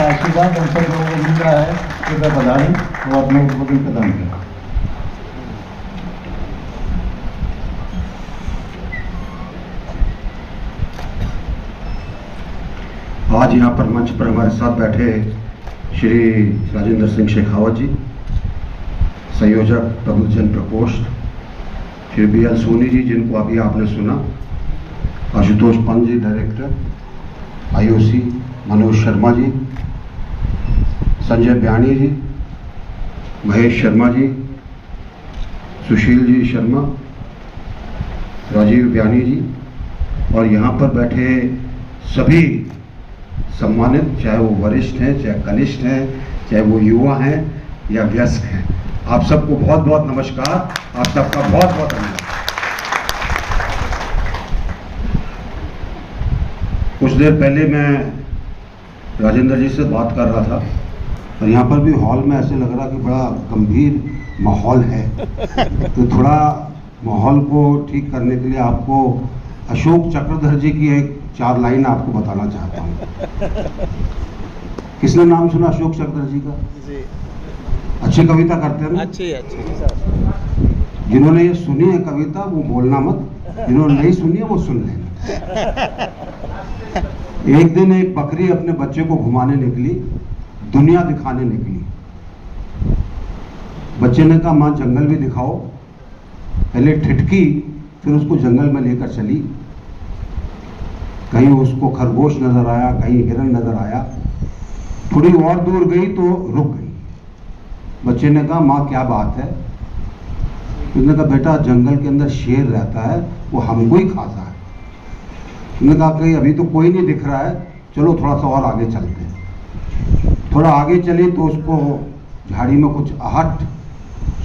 का आशीर्वाद हम सब लोगों को मिल रहा है। कृपया पधारें और अपने उद्बोधन प्रदान करें। आज यहाँ पर मंच पर हमारे साथ बैठे श्री राजेंद्र सिंह शेखावत जी, संयोजक प्रबुद्ध जन प्रकोष्ठ, श्री BL सोनी जी जिनको अभी आपने सुना, आशुतोष पंत जी डायरेक्टर IOC, मनोज शर्मा जी, संजय बयानी जी, महेश शर्मा जी, सुशील जी शर्मा, राजीव बयानी जी और यहाँ पर बैठे सभी सम्मानित, चाहे वो वरिष्ठ हैं, चाहे कनिष्ठ हैं, चाहे वो युवा हैं या वयस्क हैं, आप सबको बहुत बहुत नमस्कार। आप सबका बहुत बहुत धन्यवाद। कुछ देर पहले मैं राजेंद्र जी से बात कर रहा था और यहाँ पर भी हॉल में ऐसे लग रहा कि बड़ा गंभीर माहौल है, तो थोड़ा माहौल को ठीक करने के लिए आपको अशोक चक्रधर जी की एक 4 लाइन आपको बताना चाहता हूँ। किसने नाम सुना अशोक चक्रधर जी का? जी। अच्छी कविता करते हैं ना? अच्छी। जिन्होंने ये सुनी है कविता वो बोलना मत, जिन्होंने नहीं सुनी है वो सुन लेना। एक दिन एक बकरी अपने बच्चे को घुमाने निकली, दुनिया दिखाने निकली। बच्चे ने कहा माँ जंगल भी दिखाओ। पहले ठिठकी, फिर उसको जंगल में लेकर चली। कहीं उसको खरगोश नजर आया, कहीं हिरन नजर आया। थोड़ी और दूर गई तो रुक गई। बच्चे ने कहा माँ क्या बात है? उसने कहा बेटा जंगल के अंदर शेर रहता है, वो हमको ही खाता है। उसने कहा कि अभी तो कोई नहीं दिख रहा है, चलो थोड़ा सा और आगे चलते हैं। थोड़ा आगे चली तो उसको झाड़ी में कुछ आहट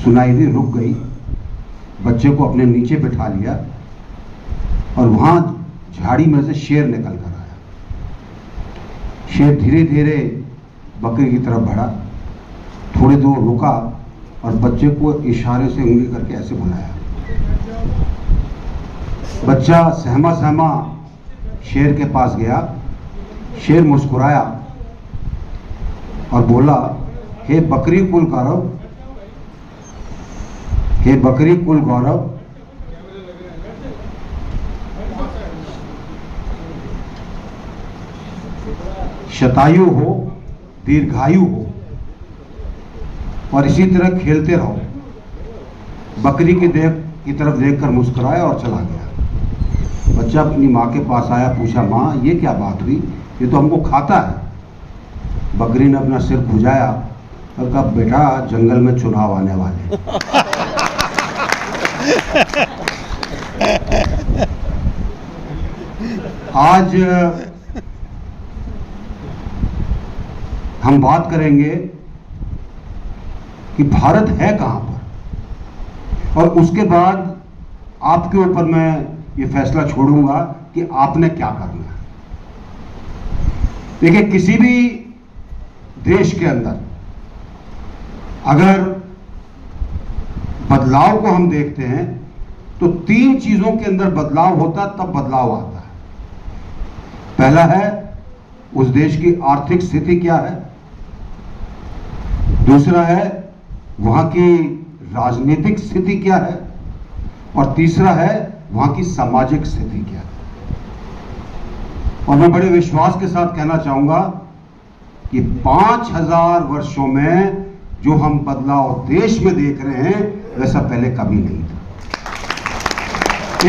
सुनाई दी, रुक गई। बच्चे को अपने नीचे बिठा लिया और वहां झाड़ी में से शेर निकल कर आया। शेर धीरे धीरे बकरी की तरफ बढ़ा, थोड़ी दूर रुका और बच्चे को इशारे से उंगली करके ऐसे बुलाया। बच्चा सहमा सहमा शेर के पास गया। शेर मुस्कुराया और बोला, हे बकरी कुल गौरव, हे बकरी कुल गौरव, शतायु हो, दीर्घायु हो और इसी तरह खेलते रहो। बकरी की तरफ देखकर मुस्कुराया और चला गया। बच्चा अपनी माँ के पास आया, पूछा माँ ये क्या बात हुई? ये तो हमको खाता है। बकरी ने अपना सिर खुजाया और कहा बेटा जंगल में चुनाव आने वाले। आज हम बात करेंगे कि भारत है कहां पर, और उसके बाद आपके ऊपर मैं ये फैसला छोड़ूंगा कि आपने क्या करना है। देखिए किसी भी देश के अंदर अगर बदलाव को हम देखते हैं तो 3 चीजों के अंदर बदलाव होता है, तब बदलाव आता है। पहला है उस देश की आर्थिक स्थिति क्या है, दूसरा है वहां की राजनीतिक स्थिति क्या है, और तीसरा है वहां की सामाजिक स्थिति क्या है। और मैं बड़े विश्वास के साथ कहना चाहूंगा कि 5000 वर्षों में जो हम बदलाव देश में देख रहे हैं वैसा पहले कभी नहीं था।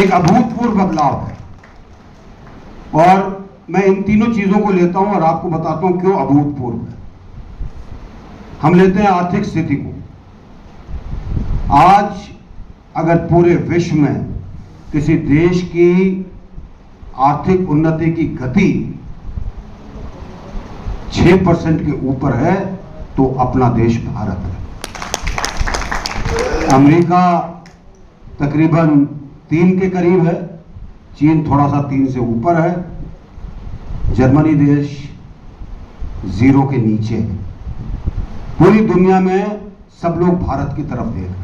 एक अभूतपूर्व बदलाव है और मैं इन तीनों चीजों को लेता हूं और आपको बताता हूं क्यों अभूतपूर्व है। हम लेते हैं आर्थिक स्थिति को। आज अगर पूरे विश्व में किसी देश की आर्थिक उन्नति की गति 6% के ऊपर है तो अपना देश भारत है। अमेरिका तकरीबन 3 के करीब है, चीन थोड़ा सा 3 से ऊपर है, जर्मनी देश 0 के नीचे है। पूरी दुनिया में सब लोग भारत की तरफ देख रहे हैं।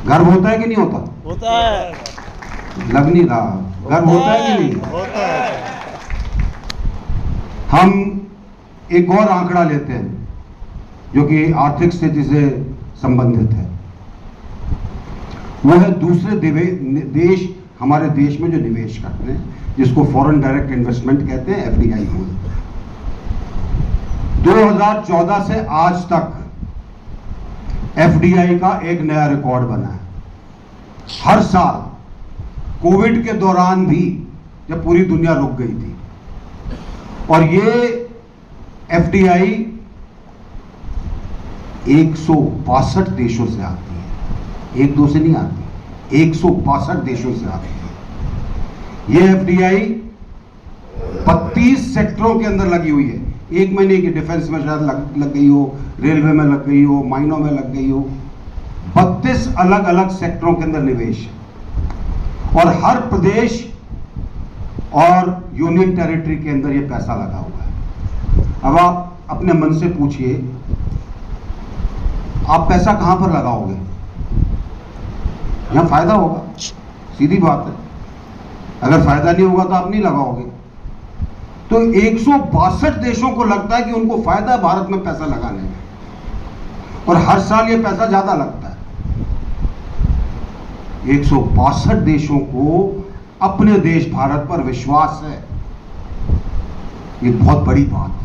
गर्व होता है कि नहीं होता? होता है। लग नहीं रहा। गर्व होता है कि नहीं? होता है। हम एक और आंकड़ा लेते हैं जो कि आर्थिक स्थिति से संबंधित है। वो है दूसरे देश हमारे देश में जो निवेश करते हैं, जिसको फॉरेन डायरेक्ट इन्वेस्टमेंट कहते हैं, एफडीआई। 2014 से आज तक एफडीआई का एक नया रिकॉर्ड बना है। हर साल कोविड के दौरान भी, जब पूरी दुनिया रुक गई थी, और ये एफडीआई 162 देशों से आती है, एक दो से नहीं आती, 162 देशों से आती है। ये एफडीआई 32 सेक्टरों के अंदर लगी हुई है। एक महीने की डिफेंस में शायद लग गई हो, रेलवे में लग गई हो, माइनों में लग गई हो। 32 अलग अलग सेक्टरों के अंदर निवेश है, और हर प्रदेश और यूनियन टेरिटरी के अंदर ये पैसा लगा हुआ है। अब आप अपने मन से पूछिए, आप पैसा कहां पर लगाओगे? यहां फायदा होगा, सीधी बात है। अगर फायदा नहीं होगा तो आप नहीं लगाओगे। तो 162 देशों को लगता है कि उनको फायदा भारत में पैसा लगाने में, और हर साल ये पैसा ज्यादा लगता है। 162 देशों को अपने देश भारत पर विश्वास है। ये बहुत बड़ी बात है।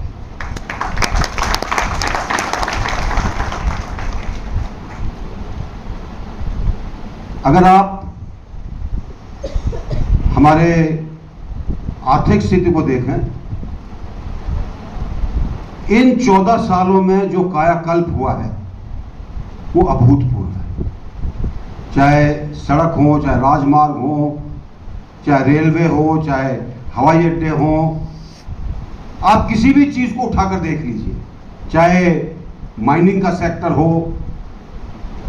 अगर आप हमारे आर्थिक स्थिति को देखें, इन 14 सालों में जो कायाकल्प हुआ है वो अभूतपूर्व है। चाहे सड़क हो, चाहे राजमार्ग हो, चाहे रेलवे हो, चाहे हवाई अड्डे हो, आप किसी भी चीज को उठाकर देख लीजिए। चाहे माइनिंग का सेक्टर हो,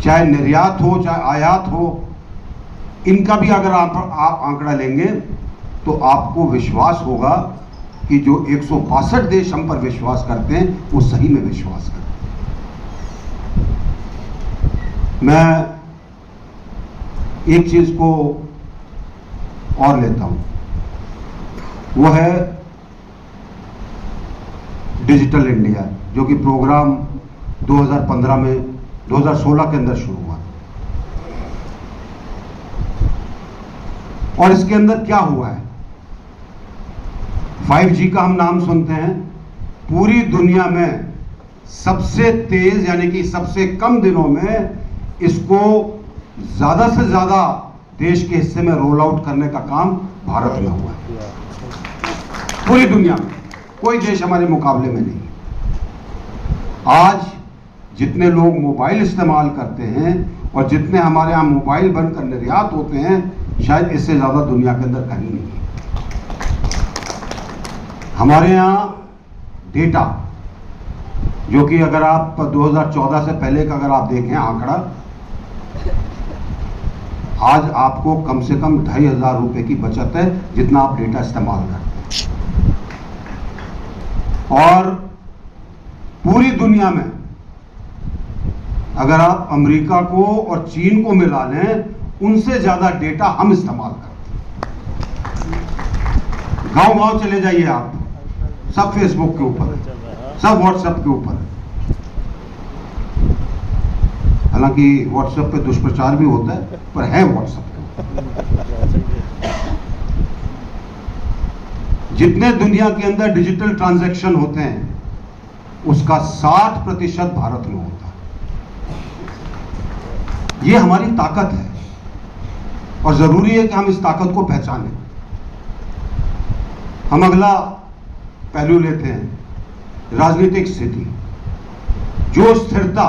चाहे निर्यात हो, चाहे आयात हो, इनका भी अगर आप आंकड़ा लेंगे तो आपको विश्वास होगा कि जो 162 देश हम पर विश्वास करते हैं वो सही में विश्वास करते हैं। मैं एक चीज को और लेता हूं, वो है डिजिटल इंडिया, जो कि प्रोग्राम 2015 में 2016 के अंदर शुरू हुआ। और इसके अंदर क्या हुआ है? 5G का हम नाम सुनते हैं। पूरी दुनिया में सबसे तेज, यानी कि सबसे कम दिनों में इसको ज्यादा से ज्यादा देश के हिस्से में रोल आउट करने का काम भारत में हुआ है। पूरी दुनिया में कोई देश हमारे मुकाबले में नहीं। आज जितने लोग मोबाइल इस्तेमाल करते हैं और जितने हमारे यहाँ मोबाइल बनकर निर्यात होते हैं, शायद इससे ज्यादा दुनिया के अंदर कहीं नहीं है। हमारे यहाँ डेटा, जो कि अगर आप 2014 से पहले का अगर आप देखें आंकड़ा, आज आपको कम से कम 2500 रुपए की बचत है जितना आप डेटा इस्तेमाल करते हैं। और पूरी दुनिया में अगर आप अमेरिका को और चीन को मिला लें, उनसे ज्यादा डेटा हम इस्तेमाल करते हैं। गांव-गांव चले जाइए आप, सब फेसबुक के ऊपर, सब व्हाट्सएप के ऊपर। हालांकि व्हाट्सएप पे दुष्प्रचार भी होता है, पर है व्हाट्सएप पे। जितने दुनिया के अंदर डिजिटल ट्रांजैक्शन होते हैं, उसका 60% भारत में होता है। यह हमारी ताकत है और जरूरी है कि हम इस ताकत को पहचानें। हम अगला पहलू लेते हैं, राजनीतिक स्थिति। जो स्थिरता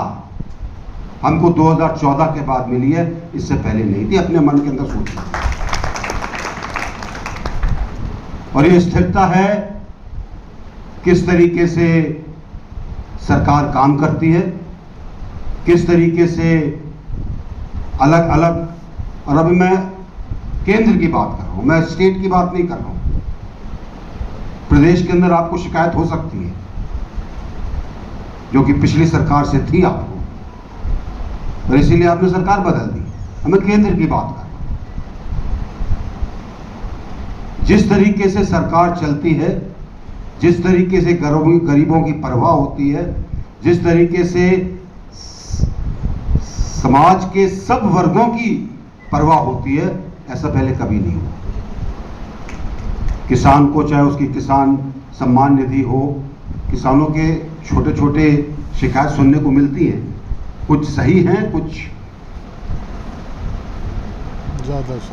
हमको 2014 के बाद मिली है, इससे पहले नहीं थी। अपने मन के अंदर सोचिए। और ये स्थिरता है किस तरीके से सरकार काम करती है, किस तरीके से अलग अलग, और अभी मैं केंद्र की बात कर रहा हूं, मैं स्टेट की बात नहीं कर रहा हूं। प्रदेश के अंदर आपको शिकायत हो सकती है, जो कि पिछली सरकार से थी आपको, और इसीलिए आपने सरकार बदल दी। मैं केंद्र की बात कर रहा हूं। जिस तरीके से सरकार चलती है, जिस तरीके से गरीबों की परवाह होती है, जिस तरीके से समाज के सब वर्गों की परवाह होती है, ऐसा पहले कभी नहीं हुआ। किसान को, चाहे उसकी किसान सम्मान निधि हो, किसानों के छोटे छोटे शिकायत सुनने को मिलती हैं, कुछ सही हैं, कुछ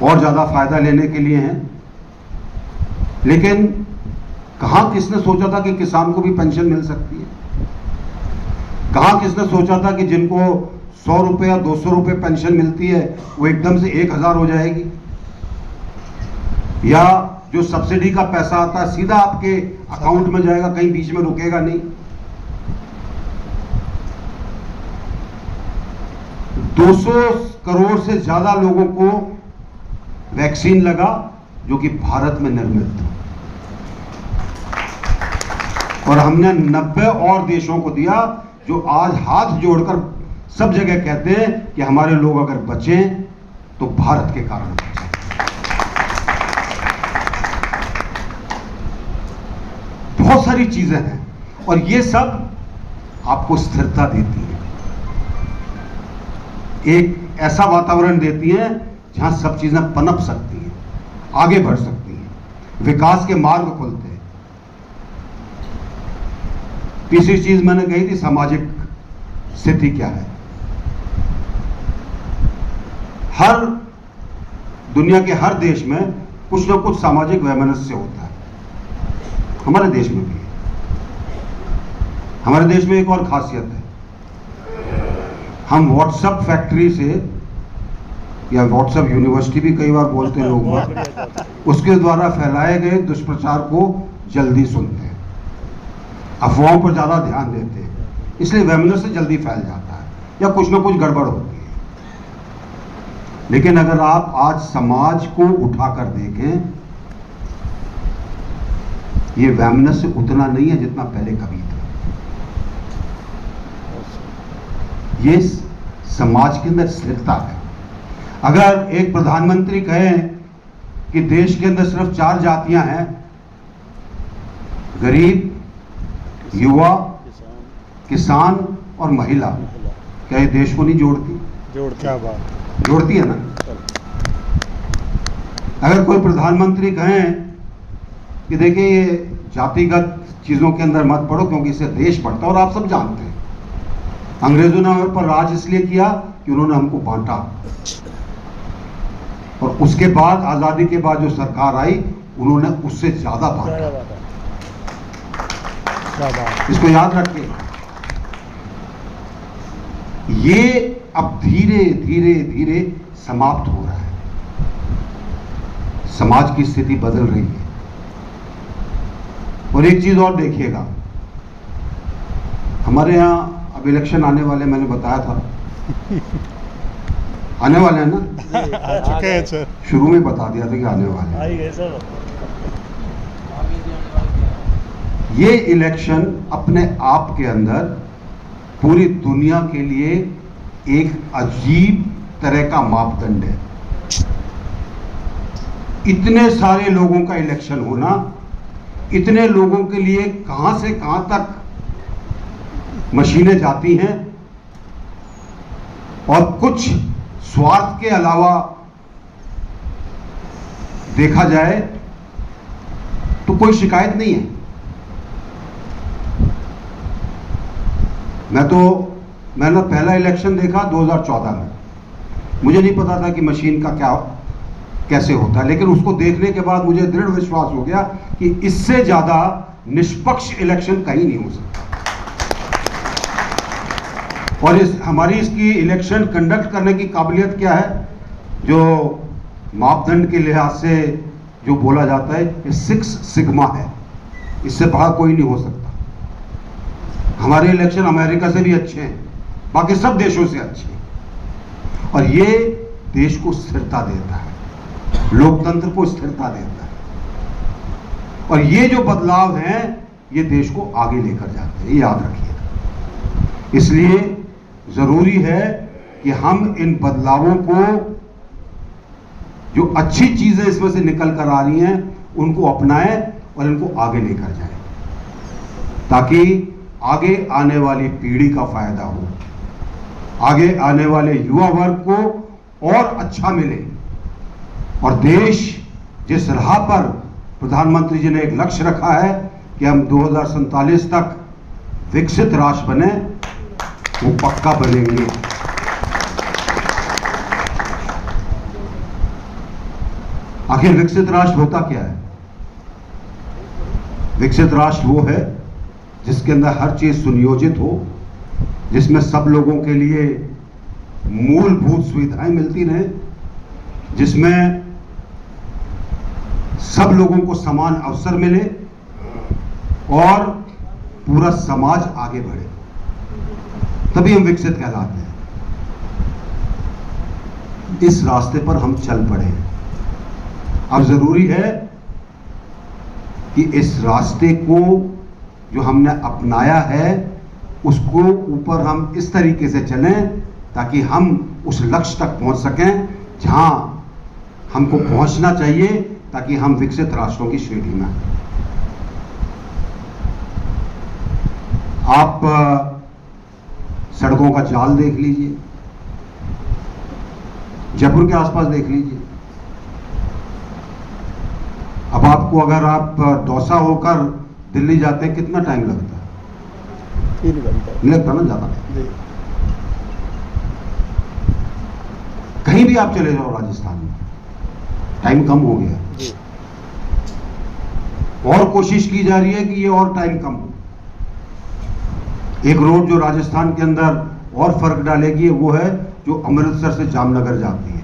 और ज़्यादा फायदा लेने के लिए हैं। लेकिन कहाँ किसने सोचा था कि किसान को भी पेंशन मिल सकती है? कहाँ किसने सोचा था कि जिनको 100 रुपये या 200 रुपये पेंशन मिलती है वो एकदम से 1000 हो जाएगी, या जो सब्सिडी का पैसा आता है सीधा आपके अकाउंट में जाएगा, कहीं बीच में रुकेगा नहीं। 200 करोड़ से ज्यादा लोगों को वैक्सीन लगा, जो कि भारत में निर्मित था, और हमने 90 और देशों को दिया, जो आज हाथ जोड़कर सब जगह कहते हैं कि हमारे लोग अगर बचें तो भारत के कारण बचें। बहुत सारी चीजें हैं, और ये सब आपको स्थिरता देती है, एक ऐसा वातावरण देती है जहां सब चीजें पनप सकती हैं, आगे बढ़ सकती हैं, विकास के मार्ग खुलते हैं। तीसरी चीज मैंने कही थी, सामाजिक स्थिति क्या है। हर दुनिया के हर देश में कुछ ना कुछ सामाजिक वैमनस्य होता है, हमारे देश में भी है। हमारे देश में एक और खासियत है, हम व्हाट्सएप फैक्ट्री से, या व्हाट्सएप यूनिवर्सिटी भी कई बार बोलते हैं लोग, उसके द्वारा फैलाए गए दुष्प्रचार को जल्दी सुनते हैं, अफवाहों पर ज्यादा ध्यान देते हैं, इसलिए वैमनस्य जल्दी फैल जाता है या कुछ ना कुछ गड़बड़ होती है। लेकिन अगर आप आज समाज को उठाकर देखें, ये वैमनस्य उतना नहीं है जितना पहले कभी था। ये समाज के अंदर स्थिरता है। अगर एक प्रधानमंत्री कहें कि देश के अंदर सिर्फ 4 जातियां हैं, गरीब, युवा, किसान और महिला, क्या ये देश को नहीं जोड़ती? क्या बात, जोड़ती है ना। अगर कोई प्रधानमंत्री कहें कि देखिए ये जातिगत चीजों के अंदर मत पड़ो क्योंकि इससे देश बढ़ता है, और आप सब जानते हैं अंग्रेजों ने हमारे पर राज इसलिए किया कि उन्होंने हमको बांटा, और उसके बाद आजादी के बाद जो सरकार आई उन्होंने उससे ज्यादा बांटा। इसको याद रखिए। ये अब धीरे धीरे धीरे समाप्त हो रहा है, समाज की स्थिति बदल रही है। और एक चीज और देखिएगा, हमारे यहाँ अब इलेक्शन आने वाले, मैंने बताया था आने वाले हैं ना, आ चुके हैं सर, शुरू में बता दिया था कि आने वाले हैं। ये इलेक्शन अपने आप के अंदर पूरी दुनिया के लिए एक अजीब तरह का मापदंड है। इतने सारे लोगों का इलेक्शन होना, इतने लोगों के लिए कहां से कहां तक मशीनें जाती हैं, और कुछ स्वार्थ के अलावा देखा जाए तो कोई शिकायत नहीं है। मैंने पहला इलेक्शन देखा 2014 में, मुझे नहीं पता था कि मशीन का क्या कैसे होता है, लेकिन उसको देखने के बाद मुझे दृढ़ विश्वास हो गया कि इससे ज्यादा निष्पक्ष इलेक्शन कहीं नहीं हो सकता। और हमारी इसकी इलेक्शन कंडक्ट करने की काबिलियत क्या है, जो मापदंड के लिहाज से जो बोला जाता है, ये 6 सिग्मा है, इससे बड़ा कोई नहीं हो सकता। हमारे इलेक्शन अमेरिका से भी अच्छे हैं, बाकी सब देशों से अच्छे हैं, और ये देश को स्थिरता देता है, लोकतंत्र को स्थिरता देता है, और ये जो बदलाव हैं ये देश को आगे लेकर जाते हैं, ये याद रखिएगा। इसलिए जरूरी है कि हम इन बदलावों को, जो अच्छी चीजें इसमें से निकल कर आ रही हैं, उनको अपनाएं और इनको आगे लेकर जाएं। ताकि आगे आने वाली पीढ़ी का फायदा हो, आगे आने वाले युवा वर्ग को और अच्छा मिले। और देश जिस राह पर प्रधानमंत्री जी ने एक लक्ष्य रखा है कि हम 2047 तक विकसित राष्ट्र बने, वो पक्का बनेंगे। आखिर विकसित राष्ट्र होता क्या है? विकसित राष्ट्र वो है जिसके अंदर हर चीज सुनियोजित हो, जिसमें सब लोगों के लिए मूलभूत सुविधाएं मिलती रहे, जिसमें सब लोगों को समान अवसर मिले और पूरा समाज आगे बढ़े, तभी हम विकसित कहलाते हैं। इस रास्ते पर हम चल पड़े हैं। अब जरूरी है कि इस रास्ते को जो हमने अपनाया है उसको ऊपर हम इस तरीके से चलें ताकि हम उस लक्ष्य तक पहुंच सकें जहां हमको पहुंचना चाहिए, ताकि हम विकसित राष्ट्रों की श्रेणी में। आप सड़कों का जाल देख लीजिए, जयपुर के आसपास देख लीजिए। अब आपको अगर आप दौसा होकर दिल्ली जाते हैं कितना टाइम लगता है? 3 घंटे नहीं लगता ना ज्यादा। जी। कहीं भी आप चले जाओ राजस्थान में, टाइम कम हो गया जी। और कोशिश की जा रही है कि ये और टाइम कम हो। एक रोड जो राजस्थान के अंदर और फर्क डालेगी वो है जो अमृतसर से जामनगर जाती है,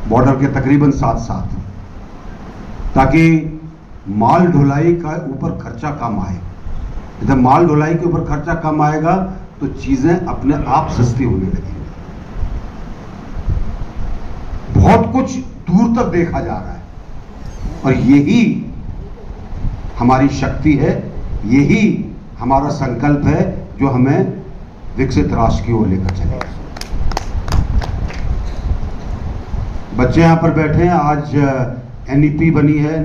बॉर्डर के तकरीबन साथ, ताकि माल ढुलाई का ऊपर खर्चा कम आए। जब माल ढुलाई के ऊपर खर्चा कम आएगा तो चीजें अपने आप सस्ती होने लगेंगी। बहुत कुछ दूर तक देखा जा रहा है और यही हमारी शक्ति है, यही हमारा संकल्प है जो हमें विकसित राष्ट्र की ओर लेकर चलेगा। बच्चे यहां पर बैठे हैं। आज NEP बनी है,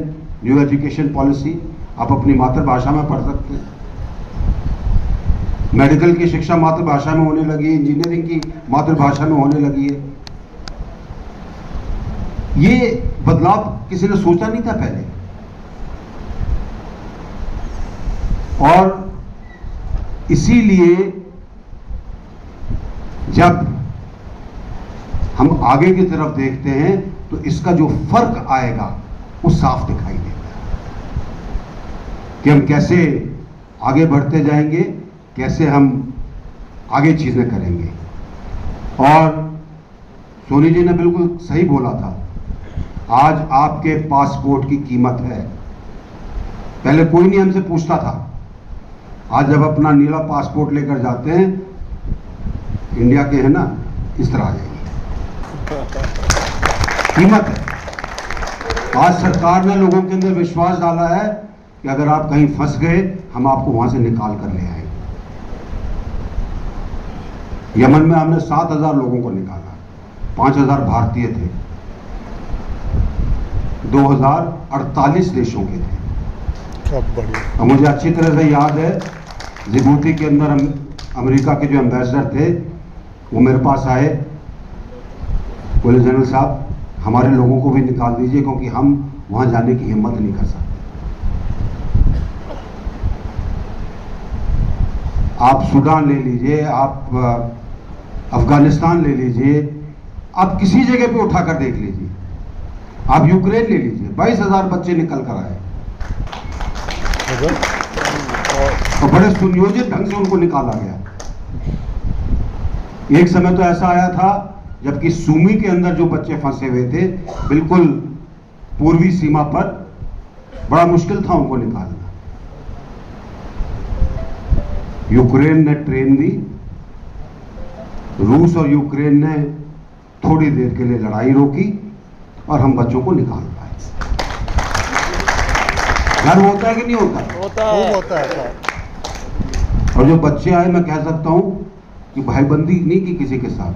न्यू एजुकेशन पॉलिसी। आप अपनी मातृभाषा में पढ़ सकते हैं। मेडिकल की शिक्षा मातृभाषा में होने लगी है, इंजीनियरिंग की मातृभाषा में होने लगी है। ये बदलाव किसी ने सोचा नहीं था पहले, और इसीलिए जब हम आगे की तरफ देखते हैं तो इसका जो फर्क आएगा वो साफ दिखाई देता है कि हम कैसे आगे बढ़ते जाएंगे, कैसे हम आगे चीजें करेंगे। और सोनी जी ने बिल्कुल सही बोला था, आज आपके पासपोर्ट की कीमत है। पहले कोई नहीं हमसे पूछता था, आज जब अपना नीला पासपोर्ट लेकर जाते हैं, इंडिया के है ना, इस तरह आ जाएगी। कीमत है। आज सरकार ने लोगों के अंदर विश्वास डाला है कि अगर आप कहीं फंस गए हम आपको वहां से निकाल कर ले आएंगे। यमन में हमने 7,000 लोगों को निकाला, 5,000 भारतीय थे, 2,048 देशों के थे। सब बढ़िया। और मुझे अच्छी तरह से याद है, जिबूती के अंदर अमेरिका के जो एम्बेसडर थे वो मेरे पास आए, बोले जनरल साहब हमारे लोगों को भी निकाल दीजिए क्योंकि हम वहां जाने की हिम्मत नहीं कर सकते। आप सूडान ले लीजिए, आप अफगानिस्तान ले लीजिए, आप किसी जगह पे उठाकर देख लीजिए, आप यूक्रेन ले लीजिए, 22,000 बच्चे निकल कर आए और बड़े सुनियोजित ढंग से उनको निकाला गया। एक समय तो ऐसा आया था जबकि सूमी के अंदर जो बच्चे फंसे हुए थे बिल्कुल पूर्वी सीमा पर, बड़ा मुश्किल था उनको निकालना। यूक्रेन ने ट्रेन दी, रूस और यूक्रेन ने थोड़ी देर के लिए लड़ाई रोकी और हम बच्चों को निकाल पाए। गर्व होता है कि नहीं होता? खूब होता है सर। और जो बच्चे आए, मैं कह सकता हूं कि भाईबंदी नहीं की किसी के साथ।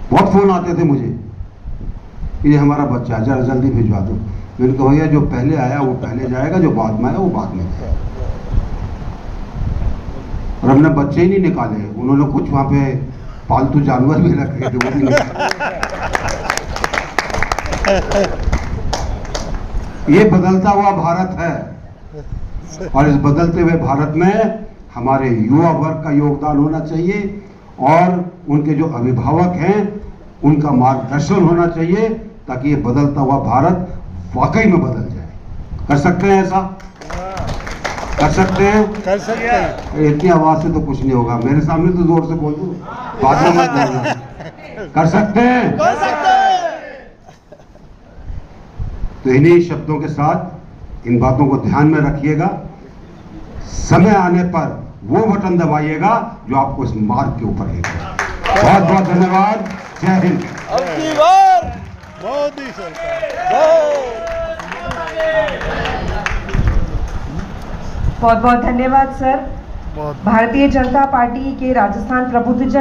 बहुत फोन आते थे मुझे कि ये हमारा बच्चा जरा जल्दी भिजवा दो। मैंने कहा भैया जो पहले आया वो पहले जाएगा, जो बाद में आया वो बाद में जाएगा। और हमने बच्चे ही नहीं निकाले, उन्होंने कुछ वहाँ पे पालतू जानवर भी रखे थे, वो भी निकाले। ये बदलता हुआ भारत है और इस बदलते हुए भारत में हमारे युवा वर्ग का योगदान होना चाहिए और उनके जो अभिभावक हैं उनका मार्गदर्शन होना चाहिए ताकि ये बदलता हुआ भारत वाकई में बदल जाए। कर सकते हैं ऐसा? कर सकते हैं? कर सकते हैं। इतनी आवाज से तो कुछ नहीं होगा, मेरे सामने तो जोर से बोल दूं, बाद में मत बोलना। कर सकते हैं? कर सकते हैं। तो इन्हीं शब्दों के साथ इन बातों को ध्यान में रखिएगा। समय आने पर वो बटन दबाइएगा जो आपको इस मार्ग के ऊपर लेगा। बहुत बहुत धन्यवाद। जय हिंद। अब की बार मोदी सरकार। बहुत बहुत धन्यवाद सर। बहुत भारतीय जनता पार्टी के राजस्थान प्रबुद्धजन